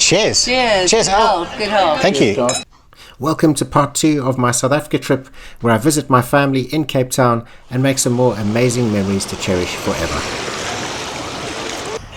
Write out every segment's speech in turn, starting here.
Cheers. Cheers. Cheers, Al. Good health. Thank you. Welcome to part 2 of my South Africa trip, where I visit my family in Cape Town and make some more amazing memories to cherish forever.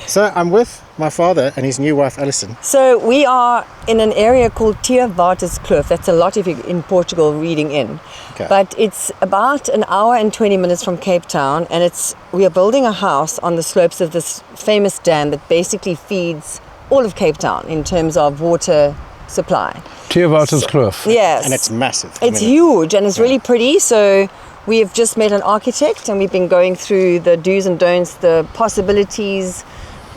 So I'm with my father and his new wife Alison. So we are in an area called Theewaterskloof. That's a lot if you're in Portugal reading in. Okay. But it's about an hour and 20 minutes from Cape Town, and we are building a house on the slopes of this famous dam that basically feeds all of Cape Town in terms of water supply. Theewaterskloof. Yes. And it's massive. It's huge and it's really pretty. So we have just met an architect and we've been going through the do's and don'ts, the possibilities.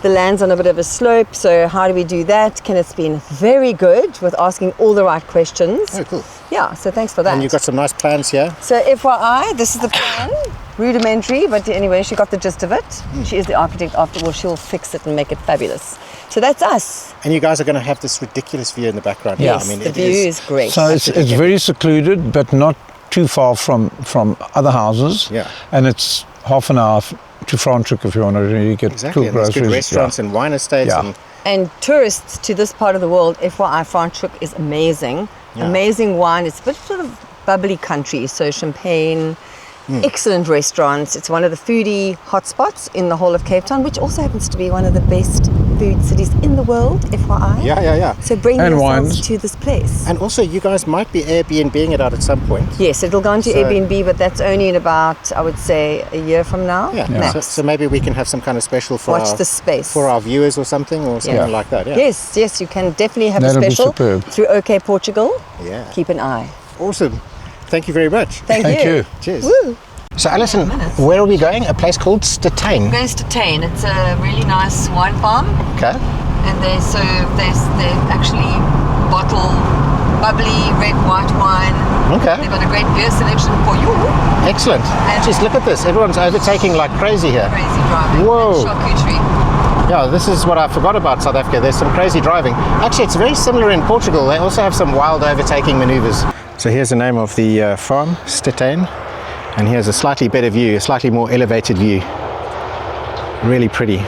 The land's on a bit of a slope, so how do we do that? Kenneth's been very good with asking all the right questions. Oh, cool. Yeah, so thanks for that. And you've got some nice plans here. So FYI, this is the plan. Rudimentary, but anyway, she got the gist of it. She is the architect after all. She'll fix it and make it fabulous. So that's us. And you guys are going to have this ridiculous view in the background. Yeah. Yes, the view is great. So it's very secluded, but not too far from other houses. Yeah. And it's half an hour to Franschhoek if you want to really get Exactly. cool And there's groceries. good restaurants and wine estates. Yeah. And tourists to this part of the world, FYI, Franschhoek is amazing. Yeah. Amazing wine. It's a bit sort of bubbly country, so champagne, excellent restaurants. It's one of the foodie hotspots in the whole of Cape Town, which also happens to be one of the best food cities in the world, FYI. Yeah. So bring And yourselves wines. to this place. And also, you guys might be Airbnb-ing it out at some point. Yes, it'll go into So- Airbnb, but that's only in about, I would say, a year from now. Yeah. Max. So maybe we can have some kind of special for Watch the space. for our viewers or something like that. Yeah. Yes, you can definitely have That'll a be special superb. through OK Portugal. Yeah. Keep an eye. Awesome. Thank you very much. Thank Thank you. Cheers. Woo. So Alison, where are we going? A place called Stettyn. Going to Stettyn. It's a really nice wine farm, Okay. and they actually bottle bubbly red white wine. Okay. They've got a great beer selection for you. Excellent. Just look at this. Everyone's overtaking like crazy here. Crazy driving. Whoa. And charcuterie. Yeah, this is what I forgot about South Africa. There's some crazy driving. Actually, it's very similar in Portugal. They also have some wild overtaking maneuvers. So here's the name of the farm, Stettyn. And here's a slightly better view, a slightly more elevated view. Really pretty.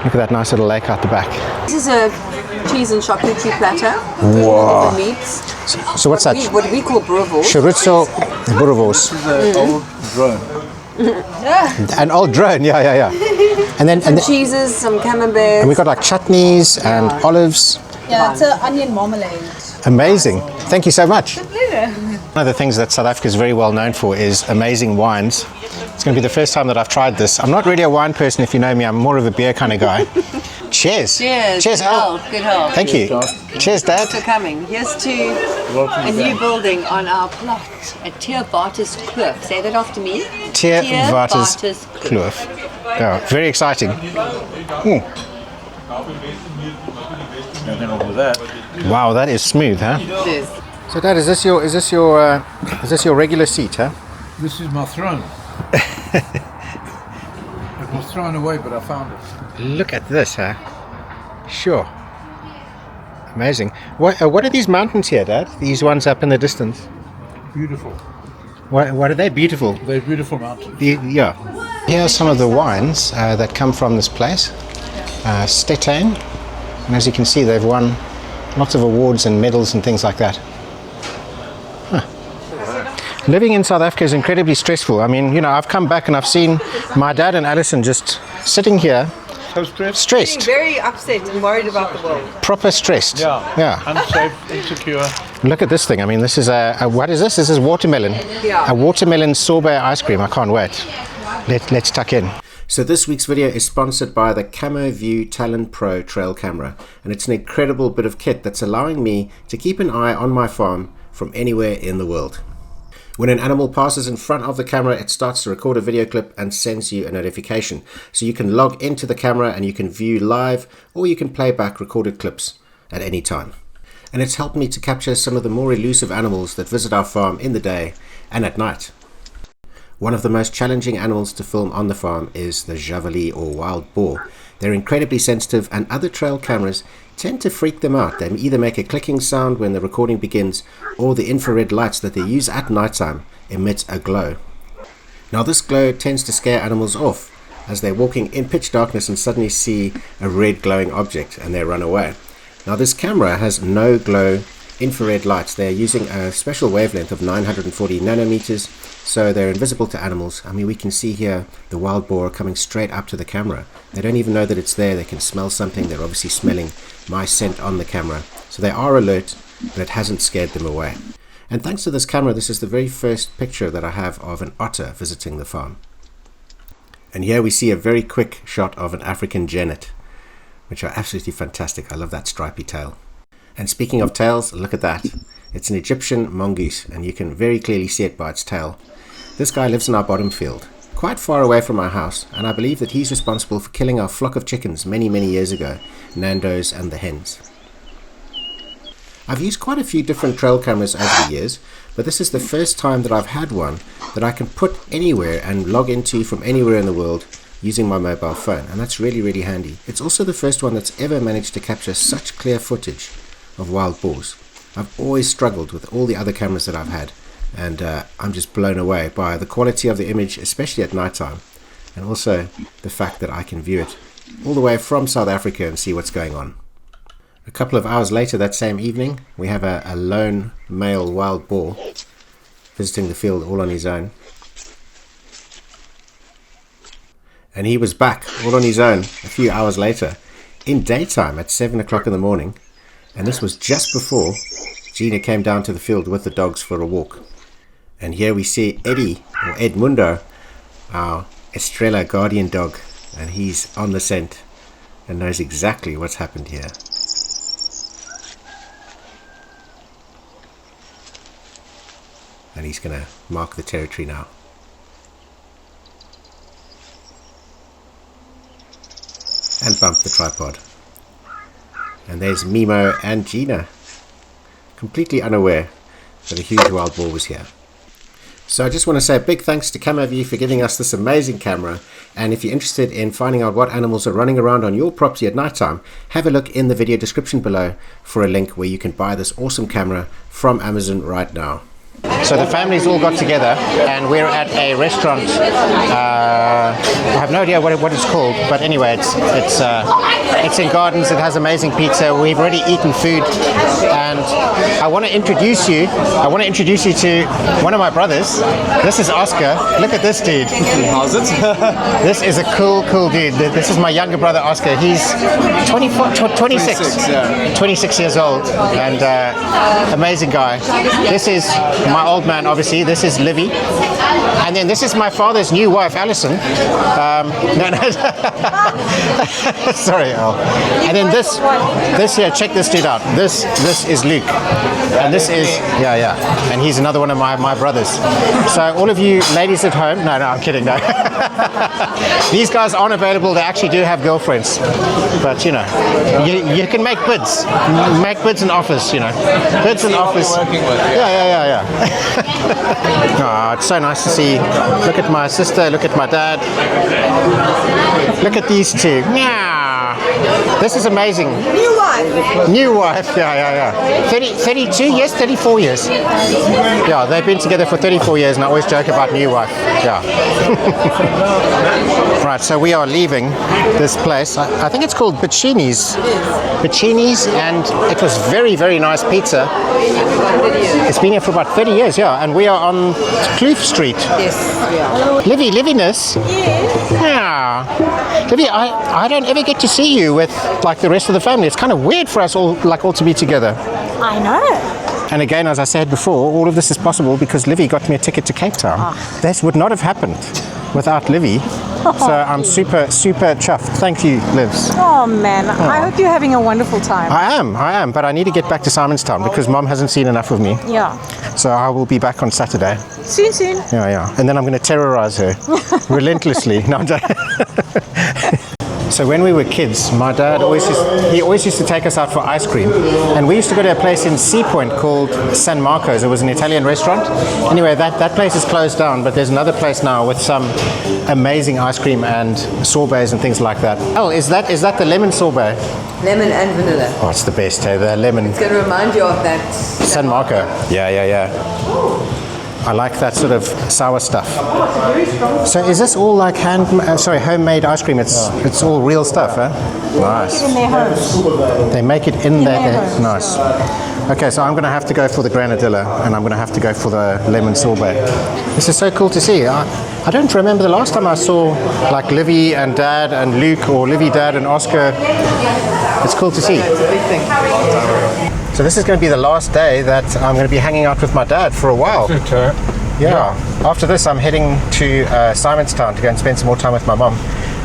Look at that nice little lake out the back. This is a cheese and charcuterie platter. Wow. The meats. So what's that? What we call boerewors. Chorizo boerewors. Old drone. An old drone, yeah. And then Cheeses, some camemberts. and we got like chutneys and olives. Yeah, it's an onion marmalade. Amazing. Thank you so much. One of the things that South Africa is very well known for is amazing wines. It's going to be the first time that I've tried this. I'm not really a wine person, if you know me. I'm more of a beer kind of guy. Cheers. Cheers. Cheers, Good Al. health. Good health. Thank you. Cheers, Dad. For coming. Here's to a new building on our plot at Theewaterskloof. Say that after me. Theewaterskloof. Yeah, very exciting. Nothing wrong with that. Wow, that is smooth, huh? It is. So, Dad, is this your regular seat, huh? This is my throne. It was thrown away, but I found it. Look at this, huh? Sure. Amazing. What are these mountains here, Dad? These ones up in the distance. Beautiful. What are they? Beautiful. They're beautiful mountains. Yeah. Here are some of the wines that come from this place, Stettyn. And as you can see, they've won lots of awards and medals and things like that. Living in South Africa is incredibly stressful. I mean, I've come back and I've seen my dad and Alison just sitting here, So stressed? stressed, Very upset and worried about the world. proper stressed. Yeah. Unsafe, insecure. Look at this thing. I mean, this is what is this? This is watermelon. Yeah. A watermelon sorbet ice cream. I can't wait. Let's tuck in. So this week's video is sponsored by the Camovue Talon Pro trail camera, and it's an incredible bit of kit that's allowing me to keep an eye on my farm from anywhere in the world. When an animal passes in front of the camera, it starts to record a video clip and sends you a notification. So you can log into the camera and you can view live, or you can play back recorded clips at any time. And it's helped me to capture some of the more elusive animals that visit our farm in the day and at night. One of the most challenging animals to film on the farm is the javeli or wild boar. They're incredibly sensitive, and other trail cameras tend to freak them out. They either make a clicking sound when the recording begins, or the infrared lights that they use at nighttime emit a glow. Now this glow tends to scare animals off, as they're walking in pitch darkness and suddenly see a red glowing object and they run away. Now this camera has no glow infrared lights. They're using a special wavelength of 940 nanometers, so they're invisible to animals. I mean, we can see here the wild boar coming straight up to the camera. They don't even know that it's there. They can smell something. They're obviously smelling my scent on the camera. So they are alert, but it hasn't scared them away. And thanks to this camera, this is the very first picture that I have of an otter visiting the farm. And here we see a very quick shot of an African genet, which are absolutely fantastic. I love that stripy tail. And speaking of tails, look at that. It's an Egyptian mongoose, and you can very clearly see it by its tail. This guy lives in our bottom field, quite far away from our house, and I believe that he's responsible for killing our flock of chickens many, many years ago, Nando's and the hens. I've used quite a few different trail cameras over the years, but this is the first time that I've had one that I can put anywhere and log into from anywhere in the world using my mobile phone, and that's really, really handy. It's also the first one that's ever managed to capture such clear footage of wild boars. I've always struggled with all the other cameras that I've had, and I'm just blown away by the quality of the image, especially at night time, and also the fact that I can view it all the way from South Africa and see what's going on. A couple of hours later that same evening, we have a lone male wild boar visiting the field all on his own. And he was back all on his own a few hours later, in daytime at 7 o'clock in the morning. And this was just before Gina came down to the field with the dogs for a walk. And here we see Eddie, or Edmundo, our Estrella guardian dog. And he's on the scent and knows exactly what's happened here. And he's going to mark the territory now. And bump the tripod. And there's Mimo and Gina, completely unaware that a huge wild boar was here. So I just want to say a big thanks to Camovue for giving us this amazing camera. And if you're interested in finding out what animals are running around on your property at night time, have a look in the video description below for a link where you can buy this awesome camera from Amazon right now. So the families all got together and we're at a restaurant. I have no idea what it's called, but anyway, it's in Gardens. It has amazing pizza. We've already eaten food, and I want to introduce you to one of my brothers. This is Oscar. Look at this dude. How's it? This is a cool dude. This is my younger brother Oscar. He's 26 years old, and amazing guy. This is my old man, obviously. This is Livy, and then this is my father's new wife, Alison. Sorry, Al. And then this here, check this dude out. This is Luke, and this is and he's another one of my brothers. So all of you ladies at home, no, I'm kidding, no. These guys aren't available. They actually do have girlfriends, but you know, you can make bids and offers, you know, bids and offers. Yeah. Oh, it's so nice to see. Look at my sister, look at my dad. Look at these two. Yeah. This is amazing. New wife, yeah. 32 years, 34 years. Yeah, they've been together for 34 years and I always joke about new wife. Yeah. Right, so we are leaving this place. I think it's called Bacini's, and it was very, very nice pizza. It's been here for about 30 years, yeah, and we are on Kloof Street. Yes. Yeah. Liviness? Yeah. Livy, I don't ever get to see you with like the rest of the family. It's kind of weird for us all to be together. I know. And again, as I said before, all of this is possible because Livy got me a ticket to Cape Town. Oh. This would not have happened without Livy. So I'm super chuffed. Thank you, Livs. Oh man, I hope you're having a wonderful time. I am, but I need to get back to Simonstown because Mom hasn't seen enough of me. Yeah. So I will be back on Saturday. Soon. Yeah. And then I'm going to terrorize her relentlessly. No, I'm joking. So when we were kids, my dad always used to take us out for ice cream, and we used to go to a place in Sea Point called San Marco's. It was an Italian restaurant. Anyway, that place is closed down, but there's another place now with some amazing ice cream and sorbets and things like that. Oh, is that the lemon sorbet? Lemon and vanilla. Oh, it's the best, hey, the lemon. It's going to remind you of that San Marco. Yeah. I like that sort of sour stuff. So is this all like homemade ice cream? It's all real stuff, huh? Nice. In their homes. They make it in their there. homes. Nice. Okay, so I'm going to have to go for the granadilla, and I'm going to have to go for the lemon sorbet. This is so cool to see. I don't remember the last time I saw like Livy and Dad and Luke, or Livy, Dad and Oscar. It's cool to see. So this is going to be the last day that I'm going to be hanging out with my dad for a while. Yeah. After this, I'm heading to Simonstown to go and spend some more time with my mum.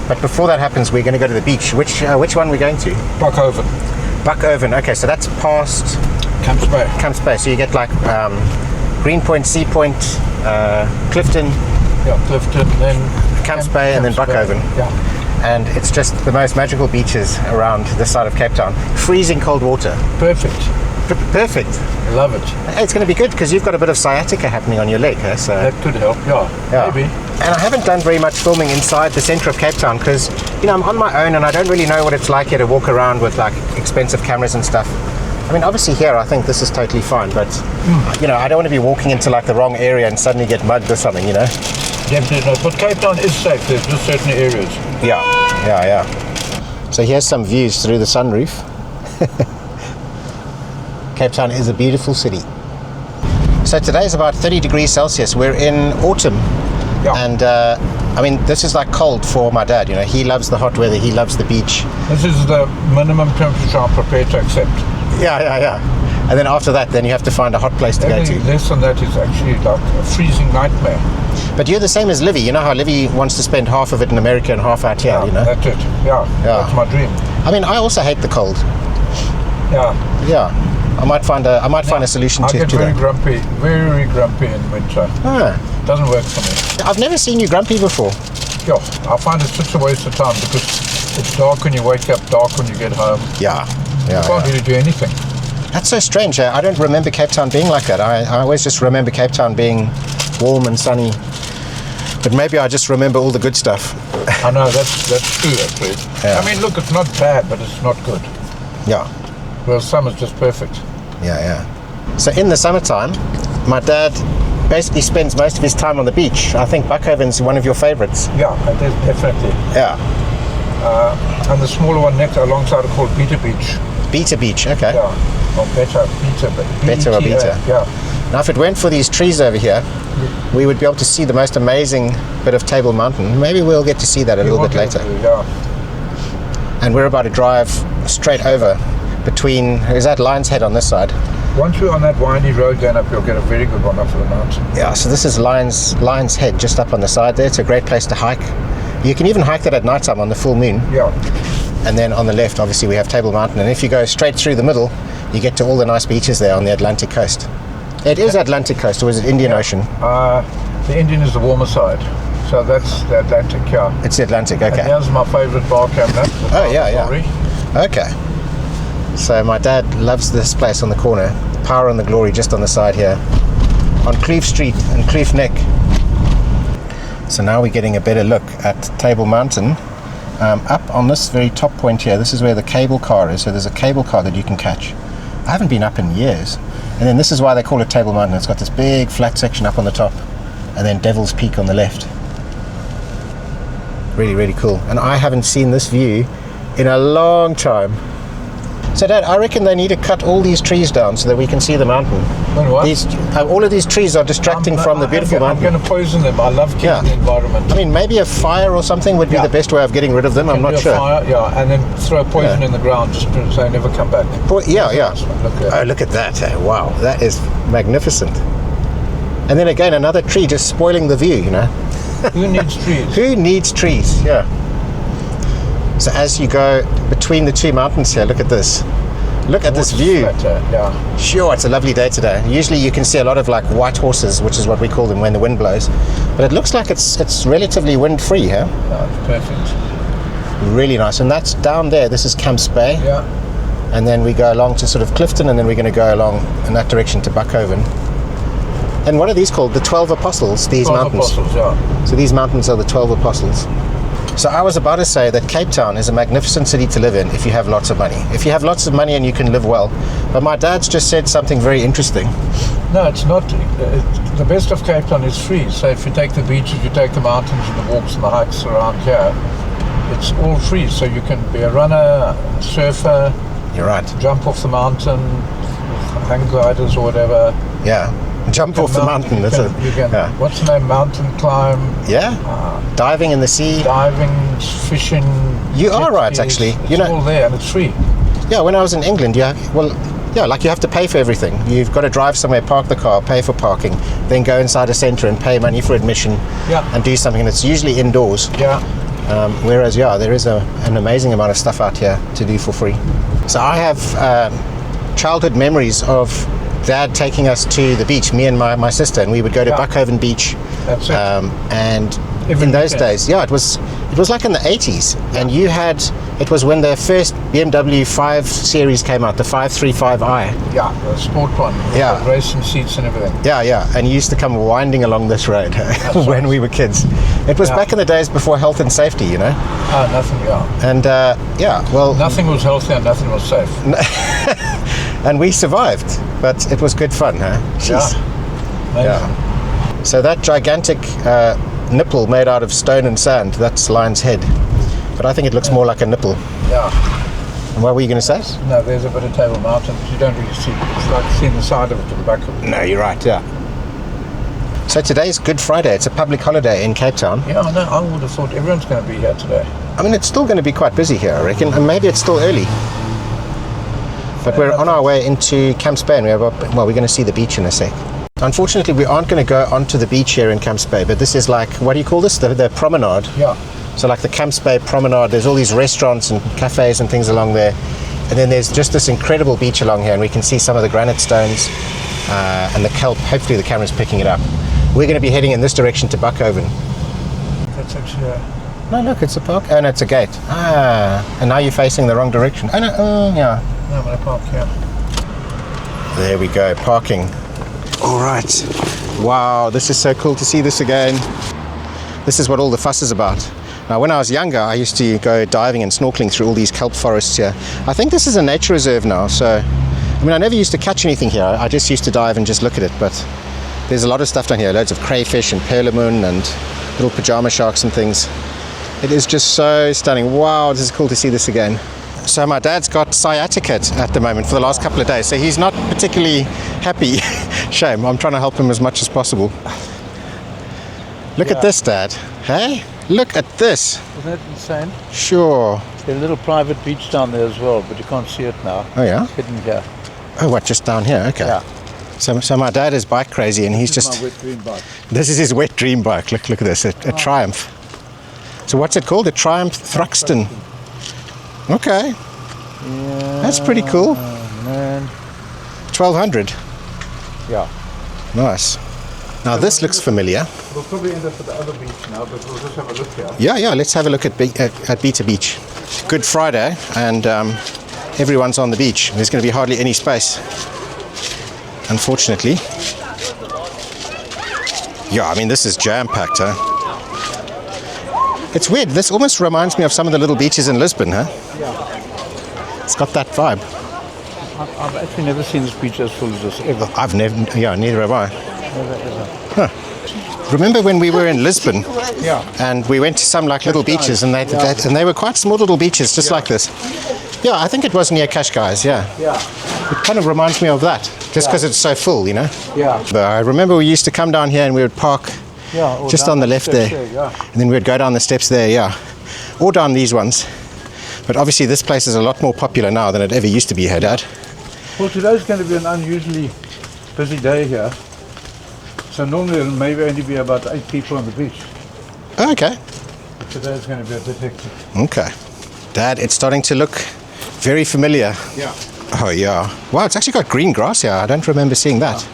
But before that happens, we're going to go to the beach. Which one are we going to? Bakoven. Bakoven. Okay, so that's past Camps Bay. Camps Bay. So you get like Greenpoint, Sea Point, Clifton. Yeah, Clifton, then Camps Bay, and then Bakoven. Yeah. And it's just the most magical beaches around this side of Cape Town. Freezing cold water. Perfect. Perfect. Love it. Hey, it's going to be good because you've got a bit of sciatica happening on your leg, huh? So That could help, yeah. Maybe. And I haven't done very much filming inside the centre of Cape Town because, I'm on my own and I don't really know what it's like here to walk around with like expensive cameras and stuff. I mean, obviously here I think this is totally fine, but I don't want to be walking into like the wrong area and suddenly get mugged or something, Definitely not. But Cape Town is safe. There's just certain areas. Yeah. So here's some views through the sunroof. Cape Town is a beautiful city. So today is about 30 degrees Celsius. We're in autumn. Yeah. And this is like cold for my dad. He loves the hot weather. He loves the beach. This is the minimum temperature I'm prepared to accept. Yeah. And then after that, then you have to find a hot place to go to. Less than that is actually like a freezing nightmare. But you're the same as Livy. You know how Livy wants to spend half of it in America and half out here, That's it. Yeah. That's my dream. I also hate the cold. Yeah. I might find a solution to I get very that. very grumpy in winter. Doesn't work for me. I've never seen you grumpy before. Yeah, I find it's such a waste of time because it's dark when you wake up, dark when you get home. Yeah. You can't really do anything. That's so strange. I don't remember Cape Town being like that. I always just remember Cape Town being warm and sunny. But maybe I just remember all the good stuff. I know, that's true actually. Yeah. I mean, look, it's not bad, but it's not good. Yeah. Well, summer's just perfect. Yeah. So in the summertime, my dad basically spends most of his time on the beach. I think Bakoven's one of your favorites. Yeah, it is, definitely. Yeah. And the smaller one next alongside are called Beta Beach. Beta Beach, okay. Yeah, or Beta. Beta or Beta. Yeah. Now if it weren't for these trees over here, we would be able to see the most amazing bit of Table Mountain. Maybe we'll get to see that a little bit later. Yeah. And we're about to drive straight over between, is that Lion's Head on this side? Once we're on that windy road going up, you'll get a very good one up for the mountain. Yeah, so this is Lion's Head just up on the side there. It's a great place to hike. You can even hike that at night time on the full moon. Yeah. And then on the left, obviously, we have Table Mountain. And if you go straight through the middle, you get to all the nice beaches there on the Atlantic coast. It is Atlantic coast, or is it Indian Ocean? The Indian is the warmer side. So that's the Atlantic, yeah. It's the Atlantic, okay. And here's my favorite bar cabinet. Okay. So my dad loves this place on the corner. Power and the Glory just on the side here. On Kloof Street and Kloof Neck. So now we're getting a better look at Table Mountain. Up on this very top point here, this is where the cable car is. So there's a cable car that you can catch. I haven't been up in years. And then this is why they call it Table Mountain. It's got this big flat section up on the top. And then Devil's Peak on the left. Really, really cool. And I haven't seen this view in a long time. So Dad, I reckon they need to cut all these trees down so that we can see the mountain. What? All of these trees are distracting from the beautiful mountain. I'm going to poison them. I love keeping the environment. I mean, maybe a fire or something would be the best way of getting rid of them. I'm not sure. Fire, and then throw poison in the ground just so they never come back. Look at that. Wow, that is magnificent. And then again, another tree just spoiling the view, Who needs trees? Who needs trees? Yeah. So as you go between the two mountains here, look at this. Look at this view. Flatter, Sure, it's a lovely day today. Usually you can see a lot of like white horses, which is what we call them when the wind blows. But it looks like it's relatively wind-free here. It's perfect. Really nice. And that's down there. This is Camps Bay. Yeah. And then we go along to sort of Clifton, and then we're going to go along in that direction to Bakoven. And what are these called? The 12 Apostles, these 12 mountains. Apostles, yeah. So these mountains are the 12 Apostles. So I was about to say that Cape Town is a magnificent city to live in if you have lots of money. If you have lots of money and you can live well. But my dad's just said something very interesting. No, it's not. The best of Cape Town is free. So if you take the beaches, you take the mountains and the walks and the hikes around here, it's all free. So you can be a runner, a surfer. You're right. Jump off the mountain, hang gliders or whatever. Yeah. Jump off the mountain. What's the name? Mountain climb. Yeah. Diving in the sea. Diving, fishing. You are right, actually. It's all there and it's free. Yeah, when I was in England, like you have to pay for everything. You've got to drive somewhere, park the car, pay for parking, then go inside a centre and pay money for admission and do something. And it's usually indoors. Yeah. Whereas, there is an amazing amount of stuff out here to do for free. So I have childhood memories of Dad taking us to the beach, me and my sister, and we would go to Bakoven Beach. That's it. And in those days, it was like in the 80s, and it was when the first BMW 5 Series came out, the 535i. Yeah, the sport one. Yeah. The racing seats and everything. Yeah, and he used to come winding along this road when we were kids. It was back in the days before health and safety, you know. Nothing, And nothing was healthy and nothing was safe. And we survived, but it was good fun, huh? Jeez. Yeah. So that gigantic nipple made out of stone and sand, that's Lion's Head. But I think it looks more like a nipple. Yeah. And what were you going to say? No, there's a bit of Table Mountain, but you don't really see it. It's like seeing the side of it to the back of it. No, you're right, yeah. So today's Good Friday. It's a public holiday in Cape Town. Yeah, no, I would have thought everyone's going to be here today. I mean, it's still going to be quite busy here, I reckon, and maybe it's still early. But we're on our way into Camps Bay, and we're going to see the beach in a sec. Unfortunately, we aren't going to go onto the beach here in Camps Bay, but this is like, what do you call this? The promenade. Yeah. So like the Camps Bay promenade, there's all these restaurants and cafes and things along there. And then there's just this incredible beach along here, and we can see some of the granite stones and the kelp. Hopefully the camera's picking it up. We're going to be heading in this direction to Bakoven. That's actually No, look, it's a park. Oh, no, it's a gate. And now you're facing the wrong direction. Oh, no, yeah. No, I'm going to park here. There we go, parking. All right. Wow, this is so cool to see this again. This is what all the fuss is about. Now, when I was younger, I used to go diving and snorkeling through all these kelp forests here. I think this is a nature reserve now, so... I mean, I never used to catch anything here. I just used to dive and just look at it, but there's a lot of stuff down here. Loads of crayfish and perlemoon and little pajama sharks and things. It is just so stunning. Wow, this is cool to see this again. So my dad's got sciatica at the moment for the last couple of days, so he's not particularly happy. Shame. I'm trying to help him as much as possible. Look at this, Dad. Hey? Look at this. Isn't that insane? Sure. There's a little private beach down there as well, but you can't see it now. Oh, yeah? It's hidden here. Oh, what, just down here? Okay. Yeah. So my dad is bike crazy, and he's This just... is my wet dream bike. This is his wet dream bike. Look at this, a Triumph. So what's it called? A Triumph Thruxton. Okay. Yeah. That's pretty cool. Man. 1200. Yeah. Nice. Now this looks familiar. We'll probably end up at the other beach now, but we'll just have a look here. Yeah, let's have a look at Beta Beach. Good Friday, and everyone's on the beach. There's going to be hardly any space, unfortunately. Yeah, I mean, this is jam-packed, huh? It's weird. This almost reminds me of some of the little beaches in Lisbon, huh? Yeah. It's got that vibe. I've actually never seen this beach as full as this ever. I've never, neither have I. Never, ever. Huh. Remember when we were in Lisbon? Yeah. And we went to some like little beaches, and they were quite small little beaches, just like this. Yeah, I think it was near Cascais, yeah. Yeah. It kind of reminds me of that, just because it's so full, you know? Yeah. But I remember we used to come down here and we would park just on the left there. Yeah. And then we'd go down the steps there, yeah. Or down these ones. But obviously this place is a lot more popular now than it ever used to be here, Dad. Well, today's going to be an unusually busy day here. So normally it'll maybe only be about 8 people on the beach. Okay. But today's going to be a bit hectic. Okay. Dad, it's starting to look very familiar. Yeah. Oh, yeah. Wow, it's actually got green grass here. I don't remember seeing that.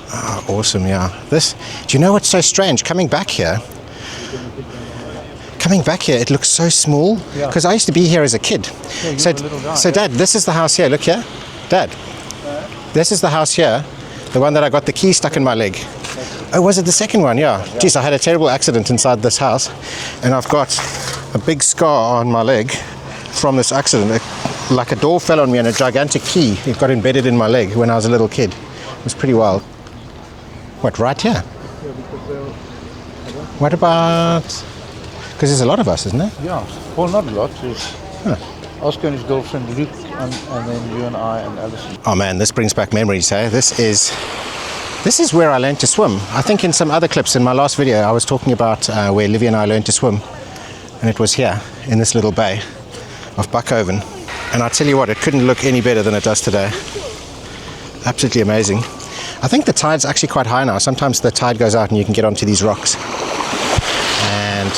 Oh, awesome, yeah. Do you know what's so strange? Coming back here, it looks so small. Because I used to be here as a kid. Yeah, so Dad, this is the house here. Look here. Dad, this is the house here. The one that I got the key stuck in my leg. Oh, was it the second one? Yeah. Geez, I had a terrible accident inside this house, and I've got a big scar on my leg from this accident. Like a door fell on me and a gigantic key, it got embedded in my leg when I was a little kid. It was pretty wild. What, right here? What about... Because there's a lot of us, isn't there? Yeah, well, not a lot. There's Oscar and his girlfriend Luke, and then you and I and Alison. Oh man, this brings back memories, eh? This is where I learned to swim. I think in some other clips in my last video I was talking about where Livy and I learned to swim, and it was here in this little bay of Bakoven. And I tell you what, it couldn't look any better than it does today. Absolutely amazing. I think the tide's actually quite high now. Sometimes the tide goes out and you can get onto these rocks. And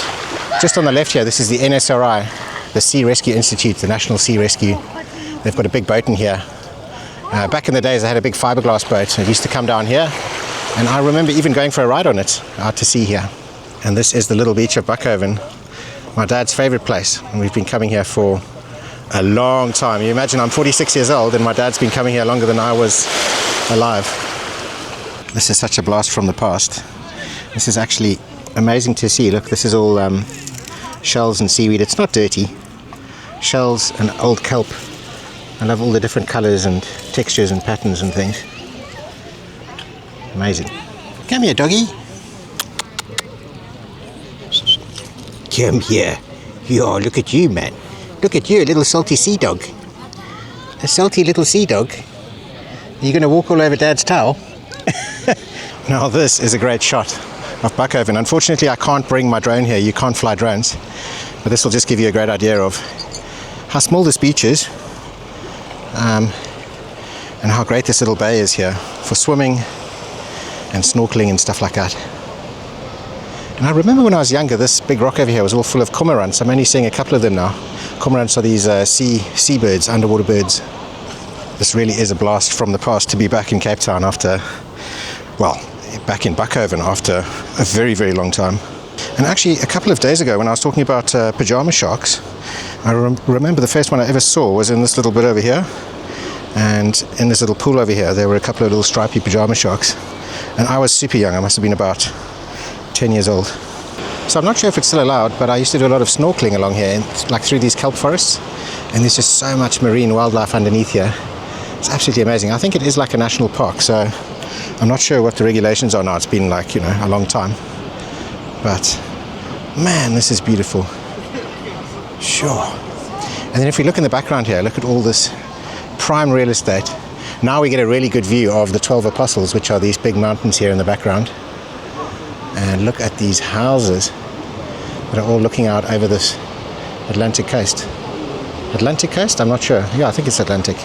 just on the left here, this is the NSRI, the Sea Rescue Institute, the National Sea Rescue. They've got a big boat in here. Back in the days, they had a big fiberglass boat. It used to come down here, and I remember even going for a ride on it out to sea here. And this is the little beach of Bakoven, my dad's favorite place, and we've been coming here for a long time. You imagine I'm 46 years old, and my dad's been coming here longer than I was alive. This is such a blast from the past. This is actually amazing to see. Look, this is all shells and seaweed. It's not dirty. Shells and old kelp. I love all the different colors and textures and patterns and things. Amazing. Come here, doggy. Come here. Yo, look at you, man. Look at you, a little salty sea dog. A salty little sea dog. Are you going to walk all over Dad's towel? Now this is a great shot of Bakoven. Unfortunately, I can't bring my drone here. You can't fly drones. But this will just give you a great idea of how small this beach is, and how great this little bay is here for swimming and snorkeling and stuff like that. And I remember when I was younger, this big rock over here was all full of cormorants. I'm only seeing a couple of them now. Cormorants are these seabirds, underwater birds. This really is a blast from the past to be back in Cape Town after, well, back in Bakoven after a very, very long time. And actually, a couple of days ago when I was talking about pajama sharks, I remember the first one I ever saw was in this little bit over here. And in this little pool over here, there were a couple of little stripy pajama sharks. And I was super young. I must have been about 10 years old. So I'm not sure if it's still allowed, but I used to do a lot of snorkeling along here, like through these kelp forests. And there's just so much marine wildlife underneath here. It's absolutely amazing. I think it is like a national park, so I'm not sure what the regulations are now. It's been like, you know, a long time. But man, this is beautiful. Sure. And then if we look in the background here, look at all this prime real estate. Now we get a really good view of the 12 Apostles, which are these big mountains here in the background. And look at these houses that are all looking out over this Atlantic coast. Atlantic coast? I'm not sure. Yeah, I think it's Atlantic.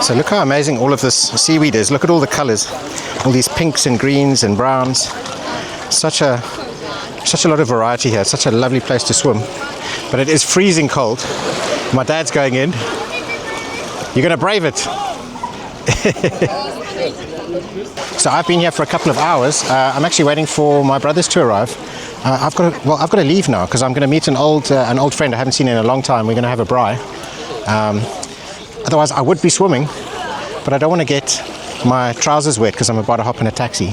So look how amazing all of this seaweed is. Look at all the colors, all these pinks and greens and browns. Such a lot of variety here. Such a lovely place to swim, but it is freezing cold. My dad's going in. You're going to brave it. So I've been here for a couple of hours. I'm actually waiting for my brothers to arrive. I've got to leave now because I'm going to meet an old friend I haven't seen in a long time. We're going to have a braai. Otherwise I would be swimming, but I don't want to get my trousers wet because I'm about to hop in a taxi.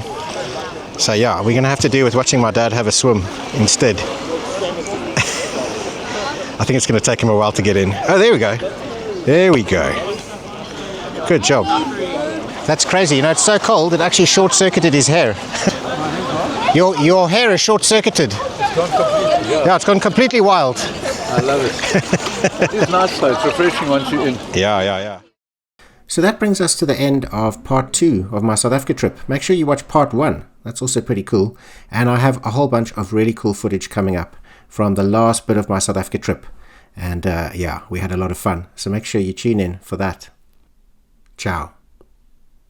So yeah, we're going to have to do with watching my dad have a swim instead. I think it's going to take him a while to get in. Oh, there we go. There we go. Good job. That's crazy. You know, it's so cold it actually short-circuited his hair. Your hair is short-circuited. It's gone completely, Yeah, it's gone completely wild. I love it. It is nice though. It's refreshing once you're in. Yeah. So that brings us to the end of part 2 of my South Africa trip. Make sure you watch part 1. That's also pretty cool. And I have a whole bunch of really cool footage coming up from the last bit of my South Africa trip. And yeah, we had a lot of fun. So make sure you tune in for that. Ciao.